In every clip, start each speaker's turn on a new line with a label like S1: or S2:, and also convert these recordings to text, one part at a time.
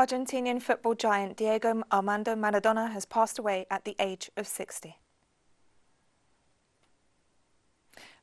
S1: Argentinian football giant Diego Armando Maradona has passed away at the age of 60.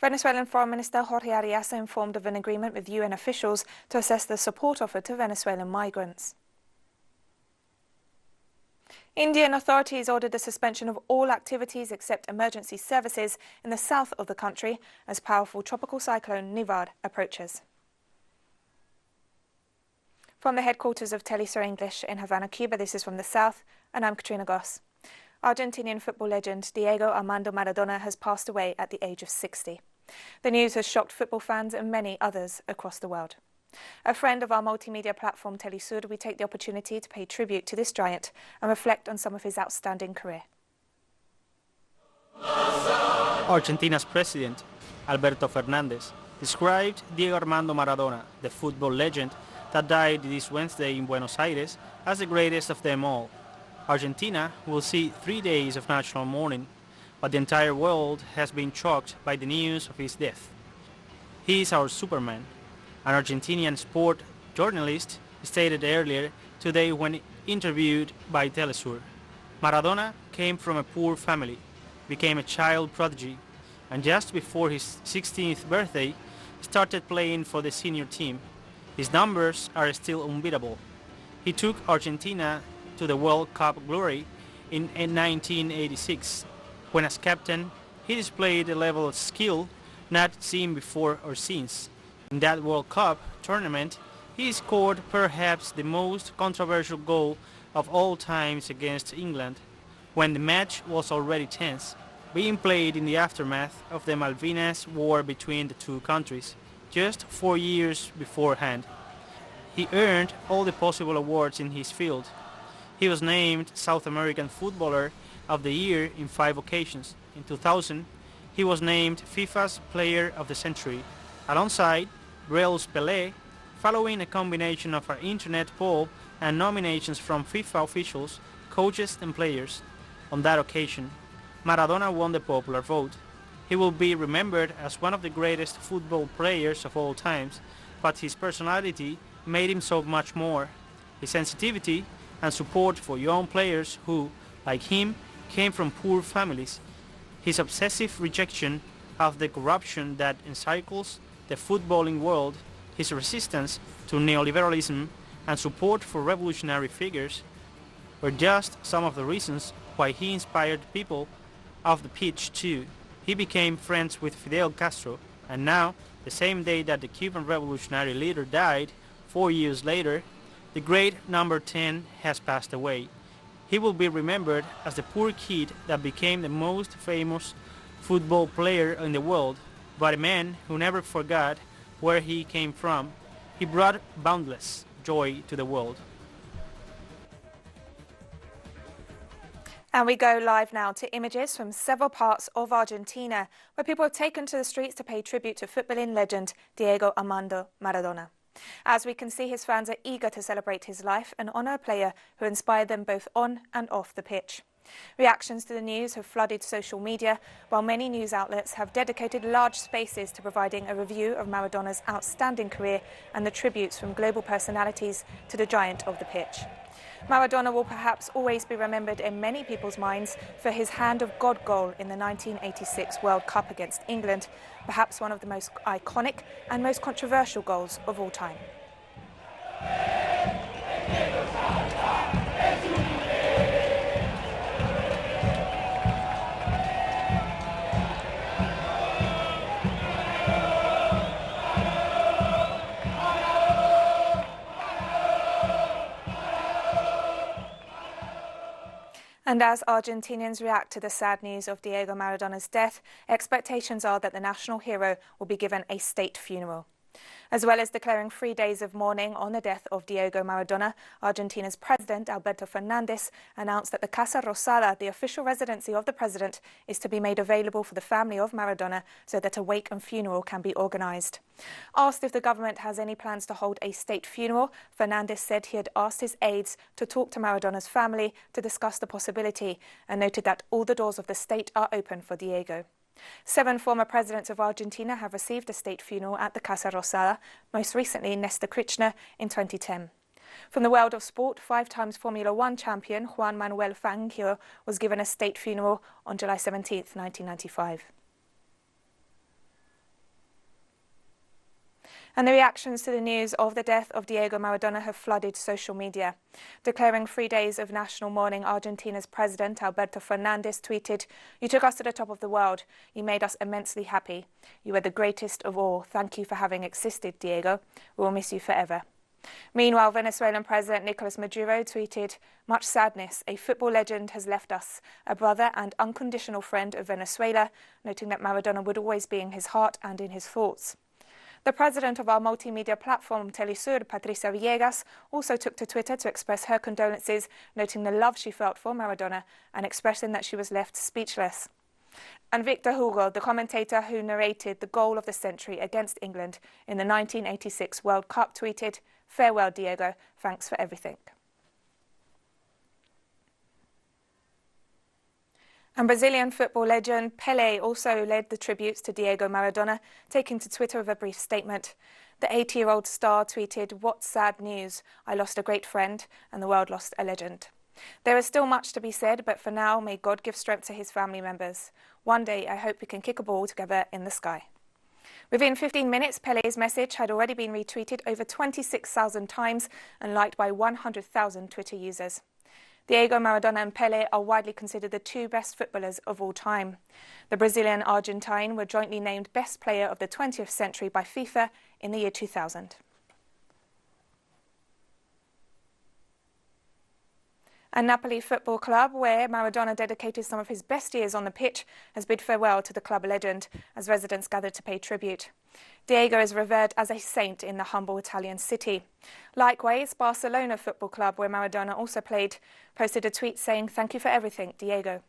S1: Venezuelan Foreign Minister Jorge Arreaza informed of an agreement with UN officials to assess the support offered to Venezuelan migrants. Indian authorities ordered the suspension of all activities except emergency services in the south of the country as powerful tropical cyclone Nivar approaches. From the headquarters of teleSUR English in Havana, Cuba, this is From the South, and I'm Katrina Goss. Argentinian football legend Diego Armando Maradona has passed away at the age of 60. The news has shocked football fans and many others across the world. A friend of our multimedia platform teleSUR, we take the opportunity to pay tribute to this giant and reflect on some of his outstanding career.
S2: Argentina's president, Alberto Fernández, described Diego Armando Maradona, the football legend that died this Wednesday in Buenos Aires, as the greatest of them all. Argentina will see 3 days of national mourning, but the entire world has been shocked by the news of his death. He is our Superman, an Argentinian sport journalist stated earlier today when interviewed by teleSUR. Maradona came from a poor family, became a child prodigy, and just before his 16th birthday started playing for the senior team. His numbers are still unbeatable. He took Argentina to the World Cup glory in 1986, when as captain he displayed a level of skill not seen before or since. In that World Cup tournament, he scored perhaps the most controversial goal of all times against England, when the match was already tense, being played in the aftermath of the Malvinas War between the two countries, just 4 years beforehand. He earned all the possible awards in his field. He was named South American Footballer of the Year in 5 occasions. In 2000, he was named FIFA's Player of the Century, alongside Braille's Pelé, following a combination of our internet poll and nominations from FIFA officials, coaches and players. On that occasion, Maradona won the popular vote. He will be remembered as one of the greatest football players of all times, but his personality made him so much more. His sensitivity and support for young players who, like him, came from poor families. His obsessive rejection of the corruption that encircles the footballing world, his resistance to neoliberalism and support for revolutionary figures were just some of the reasons why he inspired people off the pitch too. He became friends with Fidel Castro, and now, the same day that the Cuban revolutionary leader died, 4 years later, the great number 10 has passed away. He will be remembered as the poor kid that became the most famous football player in the world, but a man who never forgot where he came from. He brought boundless joy to the world.
S1: And we go live now to images from several parts of Argentina, where people have taken to the streets to pay tribute to footballing legend Diego Armando Maradona. As we can see, his fans are eager to celebrate his life and honour a player who inspired them both on and off the pitch. Reactions to the news have flooded social media, while many news outlets have dedicated large spaces to providing a review of Maradona's outstanding career and the tributes from global personalities to the giant of the pitch. Maradona will perhaps always be remembered in many people's minds for his hand of God goal in the 1986 World Cup against England, perhaps one of the most iconic and most controversial goals of all time. And as Argentinians react to the sad news of Diego Maradona's death, expectations are that the national hero will be given a state funeral. As well as declaring 3 days of mourning on the death of Diego Maradona, Argentina's president, Alberto Fernández, announced that the Casa Rosada, the official residency of the president, is to be made available for the family of Maradona so that a wake and funeral can be organised. Asked if the government has any plans to hold a state funeral, Fernández said he had asked his aides to talk to Maradona's family to discuss the possibility and noted that all the doors of the state are open for Diego. 7 former presidents of Argentina have received a state funeral at the Casa Rosada, most recently Néstor Kirchner in 2010. From the world of sport, 5-time Formula One champion Juan Manuel Fangio was given a state funeral on July 17, 1995. And the reactions to the news of the death of Diego Maradona have flooded social media. Declaring 3 days of national mourning, Argentina's president, Alberto Fernandez, tweeted, "You took us to the top of the world. You made us immensely happy. You were the greatest of all. Thank you for having existed, Diego. We will miss you forever." Meanwhile, Venezuelan President Nicolas Maduro tweeted, "Much sadness. A football legend has left us, a brother and unconditional friend of Venezuela," noting that Maradona would always be in his heart and in his thoughts. The president of our multimedia platform, teleSUR, Patricia Villegas, also took to Twitter to express her condolences, noting the love she felt for Maradona and expressing that she was left speechless. And Victor Hugo, the commentator who narrated the goal of the century against England in the 1986 World Cup, tweeted, "Farewell, Diego. Thanks for everything." And Brazilian football legend Pelé also led the tributes to Diego Maradona, taking to Twitter with a brief statement. The 80-year-old star tweeted, "What sad news. I lost a great friend and the world lost a legend." There is still much to be said, but for now, may God give strength to his family members. One day, I hope we can kick a ball together in the sky. Within 15 minutes, Pelé's message had already been retweeted over 26,000 times and liked by 100,000 Twitter users. Diego Maradona and Pelé are widely considered the two best footballers of all time. The Brazilian and Argentine were jointly named Best Player of the 20th Century by FIFA in the year 2000. And Napoli Football Club, where Maradona dedicated some of his best years on the pitch, has bid farewell to the club legend as residents gather to pay tribute. Diego is revered as a saint in the humble Italian city. Likewise, Barcelona Football Club, where Maradona also played, posted a tweet saying, "Thank you for everything, Diego."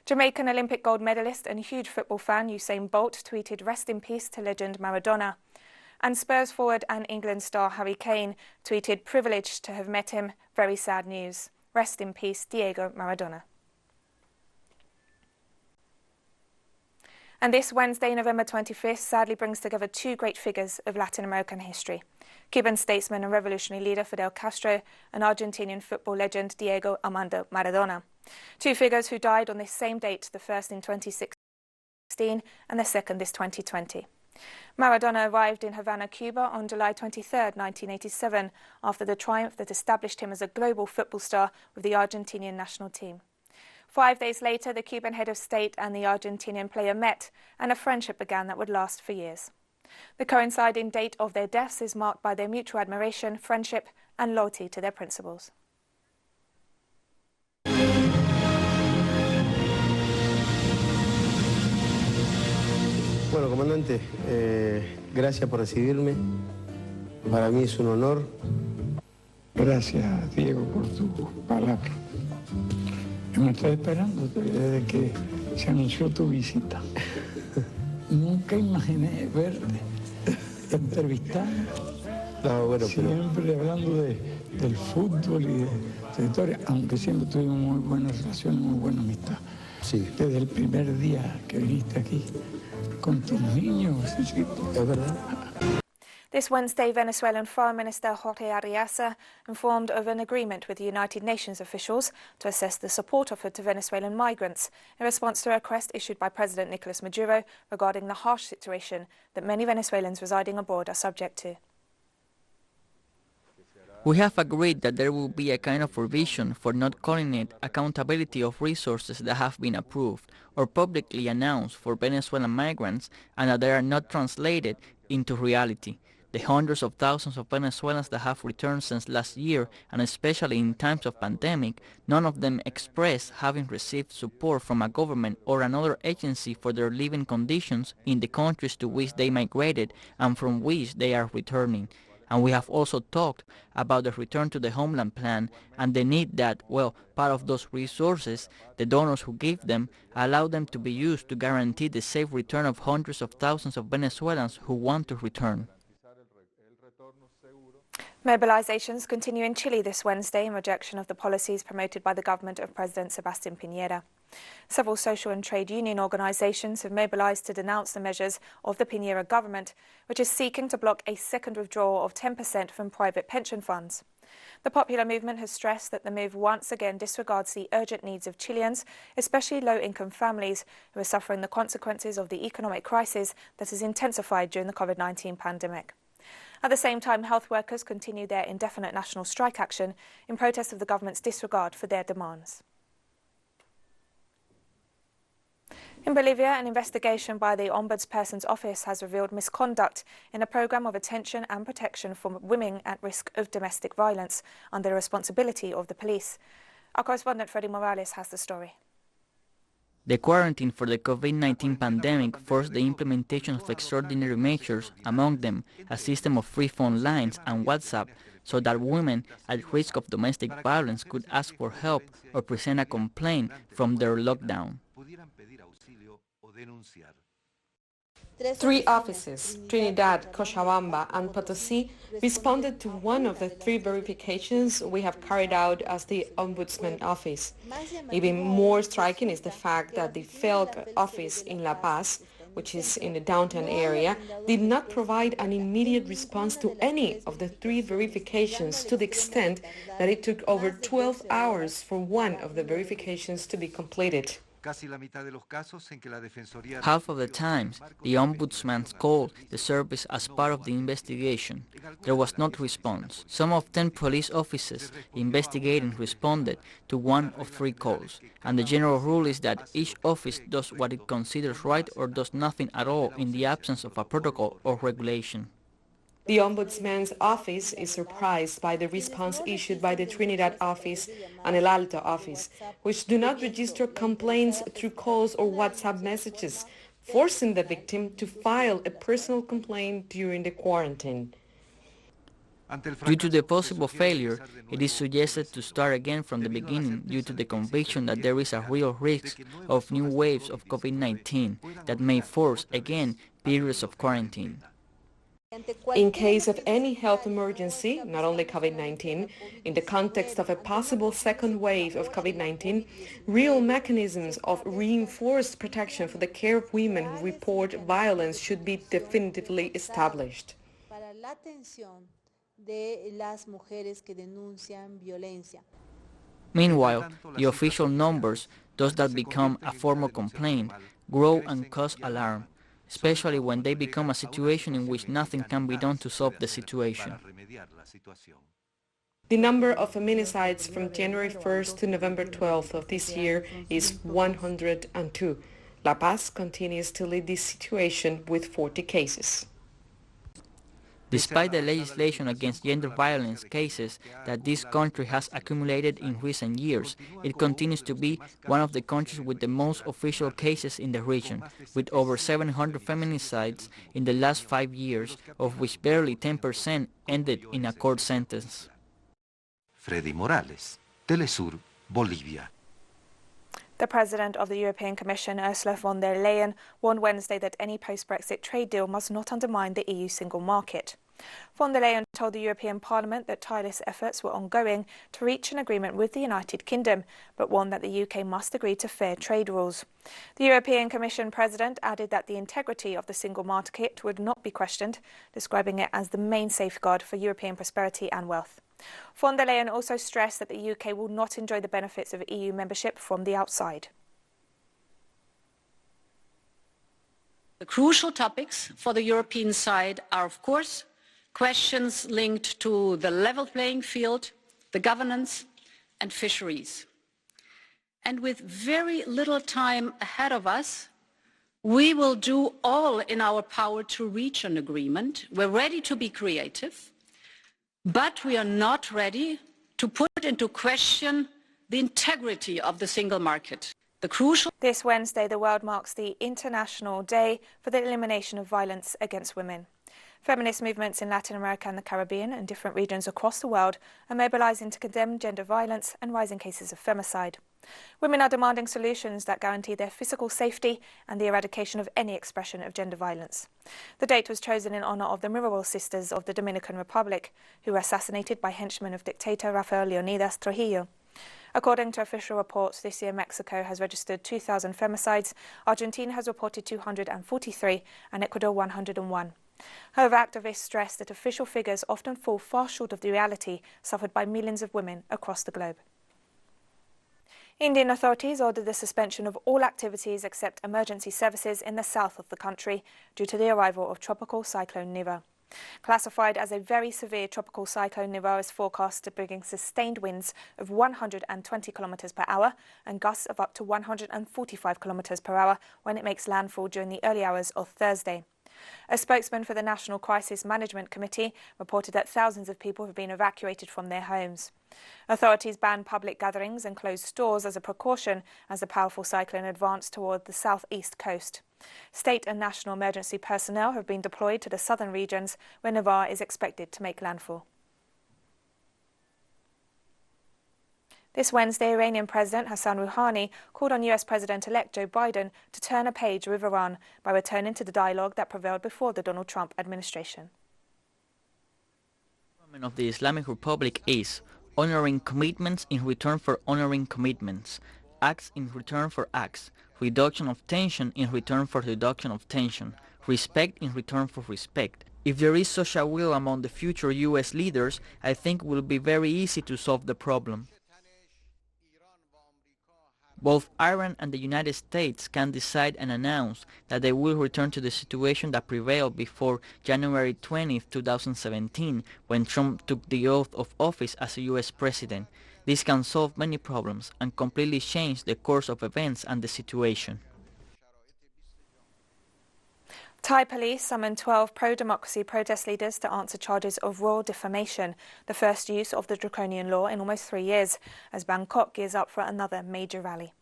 S1: Jamaican Olympic gold medalist and huge football fan Usain Bolt tweeted, "Rest in peace to legend Maradona." And Spurs forward and England star Harry Kane tweeted, "Privileged to have met him. Very sad news. Rest in peace, Diego Maradona." And this Wednesday, November 25th, sadly brings together two great figures of Latin American history: Cuban statesman and revolutionary leader Fidel Castro and Argentinian football legend Diego Armando Maradona. Two figures who died on this same date, the first in 2016 and the second this 2020. Maradona arrived in Havana, Cuba on July 23, 1987, after the triumph that established him as a global football star with the Argentinian national team. 5 days later, the Cuban head of state and the Argentinian player met, and a friendship began that would last for years. The coinciding date of their deaths is marked by their mutual admiration, friendship, and loyalty to their principles.
S3: Bueno, comandante, gracias por recibirme. Para mí es un honor.
S4: Gracias, Diego, por tu palabra. Hemos estado esperándote desde que se anunció tu visita. Nunca imaginé verte, entrevistando,
S3: No, bueno,
S4: siempre hablando del fútbol y de tu historia, aunque siempre tuvimos muy buenas relaciones, muy buena amistad.
S3: Sí.
S4: Desde el primer día que viniste aquí, con tus niños.
S3: Es verdad.
S1: This Wednesday, Venezuelan Foreign Minister Jorge Arreaza informed of an agreement with the United Nations officials to assess the support offered to Venezuelan migrants in response to a request issued by President Nicolas Maduro regarding the harsh situation that many Venezuelans residing abroad are subject to.
S5: We have agreed that there will be a kind of provision for not calling it accountability of resources that have been approved or publicly announced for Venezuelan migrants and that they are not translated into reality. The hundreds of thousands of Venezuelans that have returned since last year, and especially in times of pandemic, none of them express having received support from a government or another agency for their living conditions in the countries to which they migrated and from which they are returning. And we have also talked about the return to the homeland plan and the need that, well, part of those resources, the donors who give them, allow them to be used to guarantee the safe return of hundreds of thousands of Venezuelans who want to return.
S1: Mobilizations continue in Chile this Wednesday in rejection of the policies promoted by the government of President Sebastián Piñera. Several social and trade union organizations have mobilized to denounce the measures of the Piñera government, which is seeking to block a second withdrawal of 10% from private pension funds. The popular movement has stressed that the move once again disregards the urgent needs of Chileans, especially low-income families who are suffering the consequences of the economic crisis that has intensified during the COVID-19 pandemic. At the same time, health workers continue their indefinite national strike action in protest of the government's disregard for their demands. In Bolivia, an investigation by the Ombudsperson's Office has revealed misconduct in a program of attention and protection for women at risk of domestic violence under the responsibility of the police. Our correspondent Freddy Morales has the story.
S5: The quarantine for the COVID-19 pandemic forced the implementation of extraordinary measures, among them a system of free phone lines and WhatsApp, so that women at risk of domestic violence could ask for help or present a complaint from their lockdown.
S6: 3 offices, Trinidad, Cochabamba, and Potosí, responded to one of the 3 verifications we have carried out as the Ombudsman Office. Even more striking is the fact that the FELC office in La Paz, which is in the downtown area, did not provide an immediate response to any of the 3 verifications, to the extent that it took over 12 hours for one of the verifications to be completed.
S5: Half of the times, the Ombudsman called the service as part of the investigation. There was no response. Some of 10 police officers investigating responded to 1 of 3 calls, and the general rule is that each office does what it considers right or does nothing at all in the absence of a protocol or regulation.
S6: The Ombudsman's Office is surprised by the response issued by the Trinidad Office and El Alto Office, which do not register complaints through calls or WhatsApp messages, forcing the victim to file a personal complaint during the quarantine.
S5: Due to the possible failure, it is suggested to start again from the beginning due to the conviction that there is a real risk of new waves of COVID-19 that may force again periods of quarantine.
S6: In case of any health emergency, not only COVID-19, in the context of a possible second wave of COVID-19, real mechanisms of reinforced protection for the care of women who report violence should be definitively established.
S5: Meanwhile, the official numbers, those that become a formal complaint, grow and cause alarm, especially when they become a situation in which nothing can be done to solve the situation.
S6: The number of feminicides from January 1st to November 12th of this year is 102. La Paz continues to lead this situation with 40 cases.
S5: Despite the legislation against gender violence cases that this country has accumulated in recent years, it continues to be one of the countries with the most official cases in the region, with over 700 feminicides in the last 5 years, of which barely 10% ended in a court sentence.
S7: Freddy Morales, teleSUR, Bolivia.
S1: The President of the European Commission, Ursula von der Leyen, warned Wednesday that any post-Brexit trade deal must not undermine the EU single market. Von der Leyen told the European Parliament that tireless efforts were ongoing to reach an agreement with the United Kingdom, but warned that the UK must agree to fair trade rules. The European Commission President added that the integrity of the single market would not be questioned, describing it as the main safeguard for European prosperity and wealth. Von der Leyen also stressed that the UK will not enjoy the benefits of EU membership from the outside.
S8: The crucial topics for the European side are, of course, questions linked to the level playing field, the governance and fisheries. And with very little time ahead of us, we will do all in our power to reach an agreement. We're ready to be creative, but we are not ready to put into question the integrity of the single market.
S1: This Wednesday, the world marks the International Day for the Elimination of Violence Against Women. Feminist movements in Latin America and the Caribbean and different regions across the world are mobilizing to condemn gender violence and rising cases of femicide. Women are demanding solutions that guarantee their physical safety and the eradication of any expression of gender violence. The date was chosen in honor of the Mirabal sisters of the Dominican Republic, who were assassinated by henchmen of dictator Rafael Leonidas Trujillo. According to official reports, this year Mexico has registered 2,000 femicides, Argentina has reported 243, and Ecuador 101. However, activists stress that official figures often fall far short of the reality suffered by millions of women across the globe. Indian authorities ordered the suspension of all activities except emergency services in the south of the country due to the arrival of tropical cyclone Nivar. Classified as a very severe tropical cyclone, Nivar is forecast to bring sustained winds of 120 km per hour and gusts of up to 145 km per hour when it makes landfall during the early hours of Thursday. A spokesman for the National Crisis Management Committee reported that thousands of people have been evacuated from their homes. Authorities banned public gatherings and closed stores as a precaution as the powerful cyclone advanced toward the southeast coast. State and national emergency personnel have been deployed to the southern regions where Nivar is expected to make landfall. This Wednesday, Iranian President Hassan Rouhani called on US President-elect Joe Biden to turn a page with Iran by returning to the dialogue that prevailed before the Donald Trump administration.
S5: The government of the Islamic Republic is honoring commitments in return for honoring commitments, acts in return for acts, reduction of tension in return for reduction of tension, respect in return for respect. If there is such a will among the future US leaders, I think it will be very easy to solve the problem. Both Iran and the United States can decide and announce that they will return to the situation that prevailed before January 20, 2017, when Trump took the oath of office as a US president. This can solve many problems and completely change the course of events and the situation.
S1: Thai police summoned 12 pro-democracy protest leaders to answer charges of royal defamation, the first use of the draconian law in almost 3 years, as Bangkok gears up for another major rally.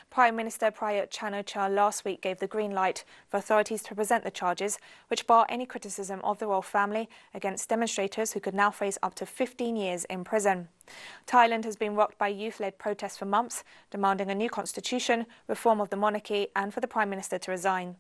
S1: Prime Minister Prayut Chan-o-cha last week gave the green light for authorities to present the charges, which bar any criticism of the royal family against demonstrators who could now face up to 15 years in prison. Thailand has been rocked by youth-led protests for months, demanding a new constitution, reform of the monarchy, and for the Prime Minister to resign.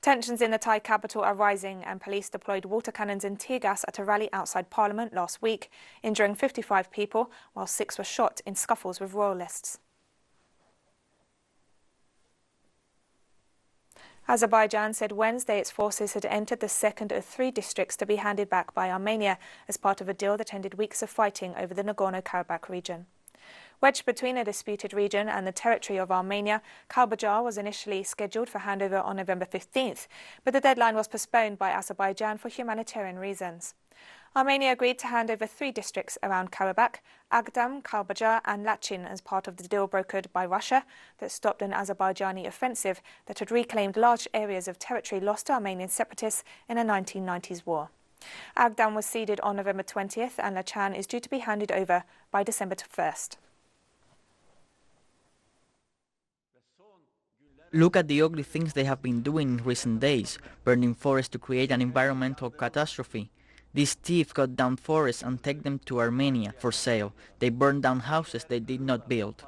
S1: Tensions in the Thai capital are rising, and police deployed water cannons and tear gas at a rally outside Parliament last week, injuring 55 people, while 6 were shot in scuffles with royalists. Azerbaijan said Wednesday its forces had entered the second of 3 districts to be handed back by Armenia as part of a deal that ended weeks of fighting over the Nagorno-Karabakh region. Wedged between a disputed region and the territory of Armenia, Kalbajar was initially scheduled for handover on November 15th, but the deadline was postponed by Azerbaijan for humanitarian reasons. Armenia agreed to hand over 3 districts around Karabakh, Agdam, Kalbajar and Lachin as part of the deal brokered by Russia that stopped an Azerbaijani offensive that had reclaimed large areas of territory lost to Armenian separatists in a 1990s war. Agdam was ceded on November 20th and Lachin is due to be handed over by December 1st.
S5: Look at the ugly things they have been doing in recent days, burning forests to create an environmental catastrophe. These thieves cut down forests and take them to Armenia for sale. They burned down houses they did not build.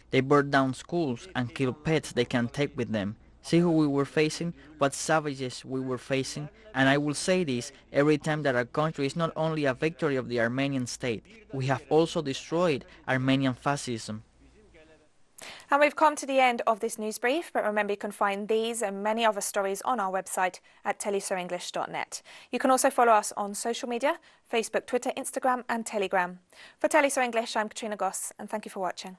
S5: They burned down schools and killed pets they can take with them. See who we were facing, what savages we were facing, and I will say this every time that our country is not only a victory of the Armenian state, we have also destroyed Armenian fascism.
S1: And we've come to the end of this news brief, but remember you can find these and many other stories on our website at telesurenglish.net. You can also follow us on social media, Facebook, Twitter, Instagram and Telegram. For TeleSUR English, I'm Katrina Goss, and thank you for watching.